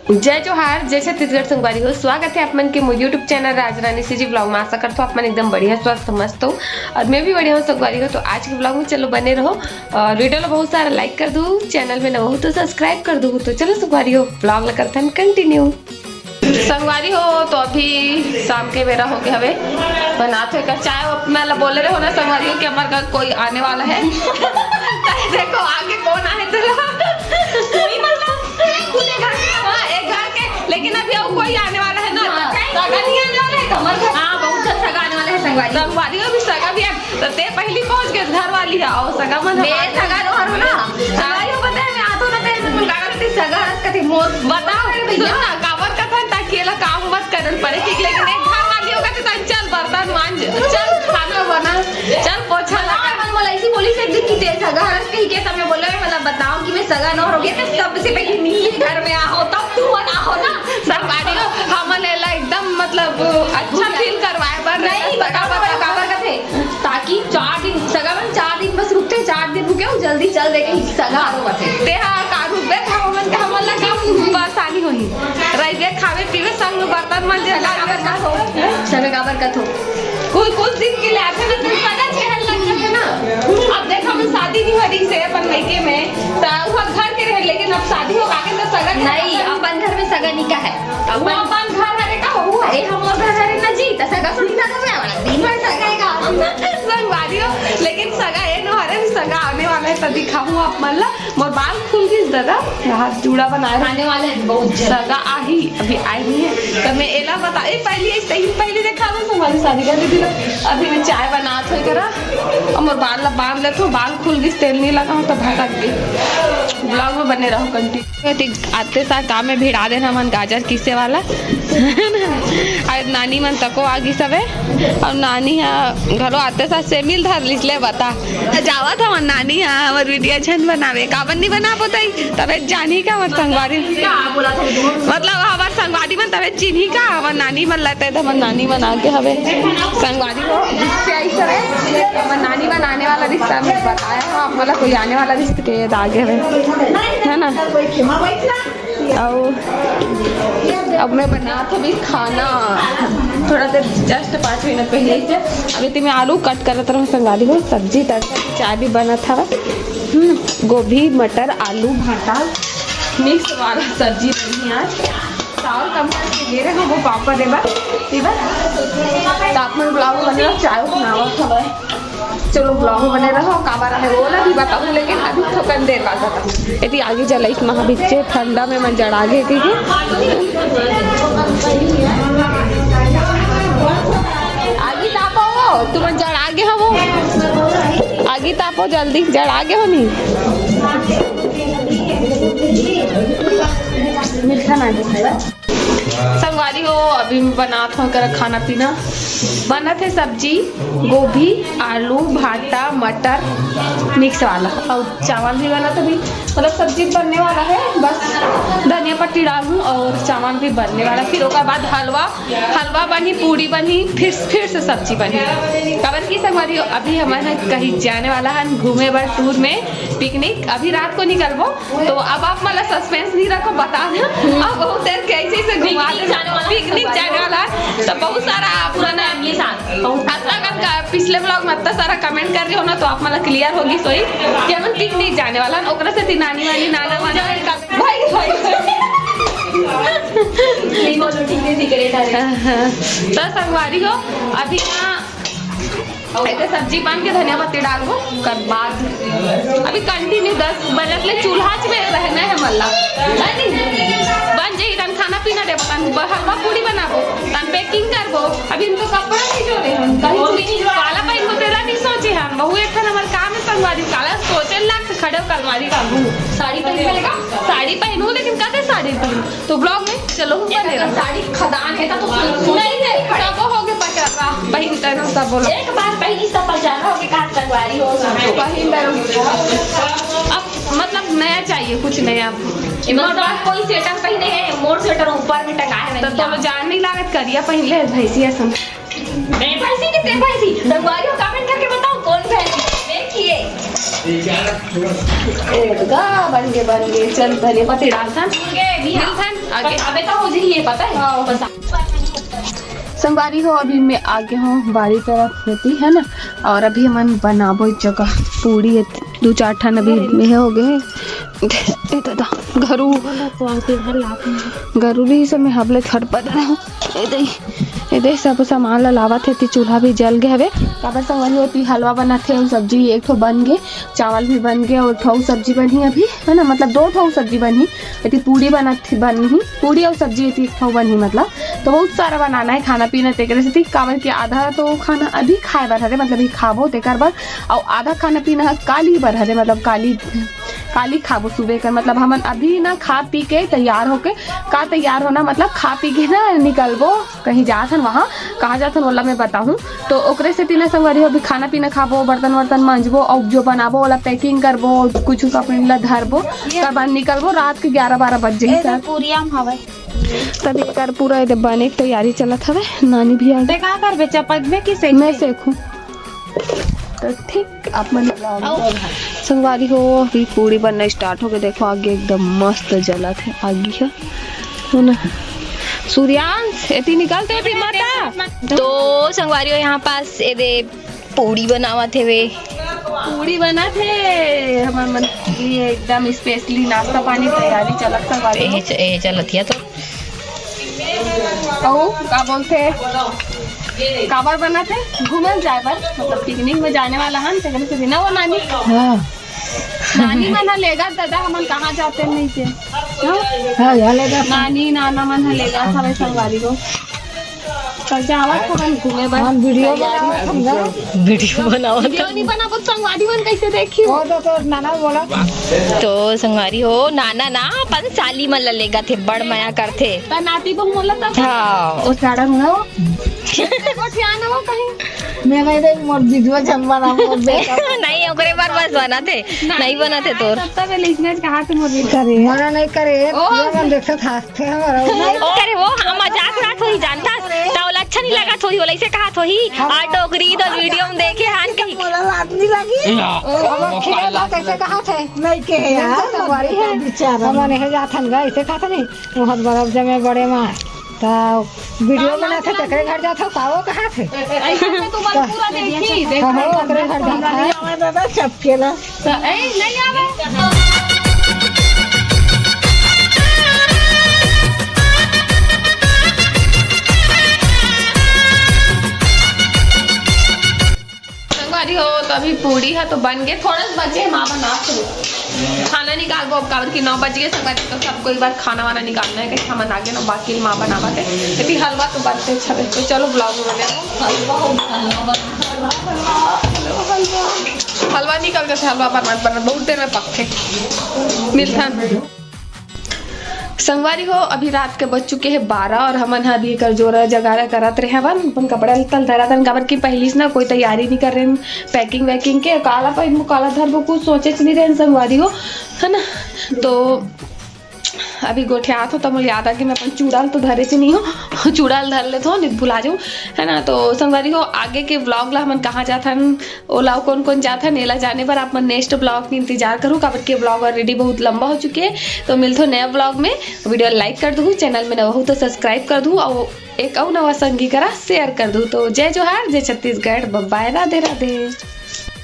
जय जोहार, जय छत्तीसगढ़ संगवारी हो। स्वागत है आप मन के मोर यूट्यूब चैनल राजरानी सी जी ब्लॉग में। आशा करता हूँ आप मन एकदम बढ़िया स्वस्थ मस्त हो और मैं भी बढ़िया हूँ संगवारी हो। तो आज के ब्लॉग में चलो बने रहो और वीडियो को बहुत सारा लाइक कर दो, चैनल में न हो तो सब्सक्राइब कर दो। तो चलो संगवारी हो ब्लॉग ला करते हैं कंटिन्यू। संगवारी हो तो अभी शाम के बेरा हो गया हवे बनाते का चाय। मैं बोले रहे हो ना संगवारी हो कि हमारे घर कोई आने वाला है। देखो आगे कौन आए तेरा कोई लेकिन अभी और कोई आने वाला है ना। सगा नहीं आने वाला है कमर का। हाँ बहुत सगा आने वाला है संगवारी। संगवारी भी सगा भी है तो ते पहली पहुंच गए घर वाली है और सगा मन मेरे सगा रोहर हो ना। संगवारी हो पता है मैं आतो ना तेरे में गाना करती सगा हंस करती मोर बताओ भैया ना कावर का था ताकि एला काम मत करन पड़े ठीक। लेकिन एक घर वाली होगा तो चल बर्तन मांज, चल खाना बना, चल पोछा लगा। मन बोला ऐसी बोली से एक दिन की सगा हंस कही के समय बोले मतलब बताओ कि मैं सगा न हो गया तो सबसे पहले नीली घर में आओ तब तू बना हो ना। संगवारी हो हम लेला एकदम मतलब अच्छा फील करवाए पर नहीं बताओ काबर का थे ताकि 4 दिन सगा में 4 दिन बस रुकते 4 दिन रुके हो जल्दी चल दे के सगा हो थे ते हा का रुपे हमन का हमला काम परेशानी होई रह गए खावे पीवे संग बर्तन मांजे काबर का हो सगा काबर का हो कुछ दिन के लिए आते ना तो सगा चहल लग जाते ना। अब देख हम शादी नहीं हो रही से अपन लड़के में तो घर के रह लेकिन अब शादी हो आके तो सगा नहीं अपन घर में सगा नहीं का है अपन घर हरे का हो अरे हम घर हरे ना जी तो सगा थोड़ी ना करने वाला दिन भर सगा है का संगवारी हो। लेकिन सगा ए न हरे भी सगा आने वाला है तो दिखाऊं आप मन ला मोर बाल खुल गई दादा हाथ जुड़ा बनाए आने वाले बहुत सगा आही अभी आई नहीं है तो मैं एला बता ए पहले देखा मैं संगवारी शादी कर दी अभी मैं चाय बनात हो करा और मोर बाल ला बांध ले तो बाल खुल गई तेल नहीं लगा तो भटक गई। ब्लॉग में बने रहो कंटिन्यू। आते साथ काम में भिड़ा देना मन गाजर किसे वाला और नानी मन तको आगी सबे और नानी घरो आते साथ से मिल धर लिसले बता जावा था मन नानी हमार वीडियो छन बनावे काबन नहीं बना पोतई तबे जानी का मत संगवारी मतलब हमार संगवारी मन तबे चिन्ही का हमार नानी मन लेते तो हमार नानी मन आगे हवे संगवारी को जिससे आई सरे हमार नानी मन आने वाला रिश्ता में बताया हां मतलब कोई आने वाला रिश्ते के आगे है ना। अब मैं बना तो भी खाना थोड़ा देर जस्ट 5 मिनट पहले से अभी तो मैं आलू कट कर रहा संगवारी हो सब्जी तड़का चाय भी बना था गोभी मटर आलू भाटा मिक्स वाला सब्जी बनी आज चावल कम करके ले रहे हैं वो पापड़ देवा तापमान ब्लॉग बने चाय बनावा था चलो ब्लॉग बने रहो काबर है वो ना भी बताऊँ लेकिन अभी थोकन देर बाद बताऊँ यदि आगे चला इस महा बीचे ठंडा में मन जड़ा गे थी आगे तापो तुम जड़ा गे हो आगे तापो जल्दी जड़ा गे हो नहीं मीठा ना संगवारी हो अभी बनात हो कर खाना पीना बना थे सब्जी गोभी आलू भाटा मटर मिक्स वाला और चावल भी बना था भी मतलब सब्जी बनने वाला है बस धनिया पत्ती डालूं और चावल भी बनने वाला फिर उसके बाद हलवा बनी पूड़ी बनी फिर से सब्जी बनी खबर की संगवारी हो अभी हमारे कहीं जाने वाला है घूमे बार टूर में पिकनिक अभी रात को निकलबो तो अब आप मतलब सस्पेंस नहीं रखो बता दें अब बहुत देर कैसे से घुमा पिकनिक जाने वाला है तो बहुत सारा पुराना पिछले ब्लॉग में इतना सारा कमेंट कर रहे हो ना तो आप मतलब क्लियर होगी सोई कि हम पिकनिक जाने वाला है ओकरा से नानी वाली नाना वाला भाई तो संगवारी हो अभी ऐसे सब्जी बन के धनिया पत्ती डालो कर बाद अभी कंटिन्यू 10 मिनट ले चूल्हा में रहना है मल्ला बन जाइए तन खाना पीना दे तन हलवा पूड़ी बनाबो तन पैकिंग करबो अभी इनको कपड़ा नहीं जो रहे हम कहीं काला पहन को तेरा नहीं सोचे हम बहु एक हमार काम है संगवारी काला सोचे लाख खड़े कलमारी का साड़ी पहनेगा साड़ी पहनूं लेकिन कहते साड़ी पहनूं तो ब्लॉग में चलो बनेगा साड़ी खदान है तो नहीं है खड़ा हो गए पचारा बहन तन सब बोलो एक बार पहली सब पचारा हो के कहां संगवारी हो बहन अब मतलब नया चाहिए कुछ नया कोई स्वेटर पहने है मोर स्वेटर ऊपर में टंगा है तो जान नहीं लागत करिया पहन ले भैंसिया सम मैं भैंसी कितने भैंसी संगवारी हो कमेंट करके बताओ कौन भैंसी देखिए बन गए चल धनिया पत्ती डालथन आगे अबे तो हो जाइए पता है। संगवारी हो अभी मैं आगे हूँ बाड़ी तरफ होती है ना, और अभी हम बनाबो इस जगह पूड़ी 2-4 ठन अभी में हो गए घरू भी सब में हबले थड़पद रहा सब सामान ला लावत है। चूल्हा भी जल गए हवे काबर संगवारी होती हलवा बना थे और सब्जी एक ठो बन गए, चावल भी बन गए और ठो सब्जी बनी अभी है ना, मतलब 2 ठो सब्जी बनी इतनी पूड़ी बनी पूड़ी और सब्जी इतनी 1 ठो बनी, मतलब तो बहुत सारा बनाना है खाना पीना तेकरे से काबर के आधा तो खाना अभी खाए बर हरे मतलब ही खाबो तेकर बर और आधा खाना पीना काली बर हरे मतलब काली खाबो सुबह कर मतलब हम अभी ना खा पी के तैयार होके का तैयार होना मतलब खा पी के ना निकलबो कहीं जाथन वहाँ कहाँ जाथन वाला मैं बताऊँ तो ओकरे से तीना संगवारी अभी खाना पीना खाबो बर्तन वर्तन मांजबो और जो बनाबो वाला पैकिंग करबो कुछ कपड़े ला धरबो तब बाद निकलबो रात के 11-12 बज जाई सर तब कर पूरा बने की तैयारी चलत हवे। नानी भी आ गए का करबे चपक में कि मैं सेखूं तो ठीक आप मन संगवारी हो अभी पूड़ी बनना स्टार्ट हो गया। देखो आगे एकदम मस्त जला थे आगे है ना सूर्यांश एती निकलते भी माता तो संगवारी हो यहाँ पास ये पूड़ी बनावा थे वे पूड़ी बना थे हमारे मन ये एकदम स्पेशली नाश्ता पानी तैयारी चलत संगवारी चलत है तो कहू का बोलते काबर बना थे घूमन जाए पर मतलब पिकनिक में जाने वाला हन तेरे से बिना वो नानी नानी मना लेगा दादा हमन कहाँ जाते नहीं थे नानी नाना मन लेगा था संगवारी को कल जावत हमन घूमे बस वीडियो नहीं बना बहुत संगवारी मन कैसे देखी हो तो नाना बोला तो संगवारी हो नाना ना अपन साली मन लेगा थे बड़ माया करथे त नाती बहु मोला त हां ओ साड़ा हुआ ध्यान हो कहीं मैं नहीं दे मोर दीदुआ जम्मा ना मोर बेटा नहीं ओकरे बार बस बना थे नहीं बना थे तोर तब लिखनेज कहा तुम मोर करे मना नहीं करे ये देखत हंसते हमारा करे वो हम मजाक उड़ात होई जानता तावला अच्छा नहीं लगा थोड़ी वाला इसे कहा थोड़ी आ टोकरी तो वीडियो में देखे हान कहीं मोला आदमी लगी हम खेला कैसे कहा थे नहीं के यार हमारी है बेचारा हम नहीं जाथन गए ऐसे कहा था नहीं बहुत बड़ा जमे बड़े मां तो वीडियो बना थे तकरे घर जाता पाओ कहाँ थे ऐसे में तो बात पूरा देखी देखो तकरे घर जाता है दादा चपकेला नहीं आवे हो तो अभी पूड़ी है तो बन गए थोड़ा बचे माँ बना खाना निकाल वो काबर की 9 बज गए तो सबको एक बार खाना वाना निकालना है कहीं सामान आगे ना बाकी माँ बनावा है अभी हलवा तो बनते छबे तो चलो ब्लॉग में हलवा निकल गए हलवा बना बहुत देर में पकते मिलता संगवारी हो अभी रात के बज चुके हैं 12 और हमन अभी कर जोरा जगारा करत रहे हवन अपन कपड़ा तल धरा तन काबर की पहली से ना कोई तैयारी नहीं कर रहे पैकिंग वैकिंग के काला पहन काला धर वो कुछ सोचे नहीं रहे संगवारी हो है ना। तो अभी गोठियात हो तो मुझे याद आ कि मैं अपन चूड़ाल तो धरे से नहीं हो चूड़ाल धर ले तो नहीं भुला जाऊँ है ना। तो संगवारी हो आगे के ब्लॉग ला हम कहाँ जाथन ओला कौन कौन जाथन नेला जाने पर आप नेक्स्ट ब्लॉग में इंतजार करूँ काबर के ब्लॉग ऑलरेडी बहुत लंबा हो चुके हैं। तो मिलते हो नया ब्लॉग में वीडियो लाइक कर दूँ चैनल में नवा हो तो सब्सक्राइब कर दूँ और एक और नवा संगी करा शेयर कर दूँ। तो जय जोहार जय छत्तीसगढ़ बाय राधे राधे।